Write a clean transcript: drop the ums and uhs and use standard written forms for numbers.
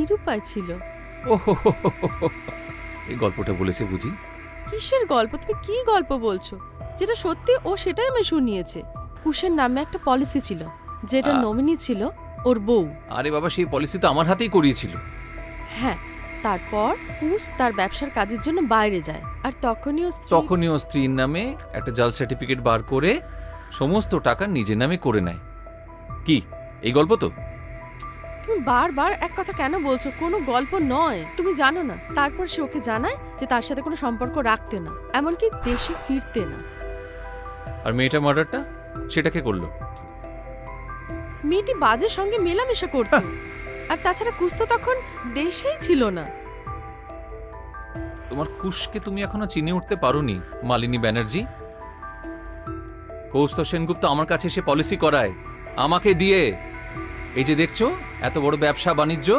নিরুপায় ছিল। ওহো, এই গল্পটা বলেছে বুঝি? কিসের গল্প? তুমি কি গল্প বলছো? যেটা সত্যি ও সেটাই আমি শুনিয়েছে। কুশের নামে একটা পলিসি ছিল, যেটা নমিনি ছিল ওর বউ। আরে বাবা, সেই পলিসি তো আমার হাতেই করিয়েছিল। হ্যাঁ, তারপর কুশ তার ব্যবসার কাজের জন্য বাইরে যায়, আর তখনই তখনই ও স্ত্রীর নামে একটা জাল সার্টিফিকেট বার করে সমস্ত টাকা নিজের নামে করে নেয়। কি এই গল্প তো? তুমি বারবার এক কথা কেন বলছো? কোনো গল্প নয়, তুমি জানো না। তারপর সে ওকে জানায় যে তার সাথে কোনো সম্পর্ক রাখতে না, এমনকি দেশে ফিরতে না। আর মেয়েটা মার্ডারটা সেটা কে করলো? মেয়েটি বাজের সঙ্গে মেলামেশা করত। আর তাছাড়া কুশ তো তখন দেশেই ছিল না। তোমার কুশকে তুমি এখনো চিনে উঠতে পারোনি মালিনী ব্যানার্জি। কৌস্তব সেনগুপ্ত আমার কাছে এসে পলিসি করায় আমাকে দিয়ে। এই যে দেখছো এত বড় ব্যবসা বাণিজ্য,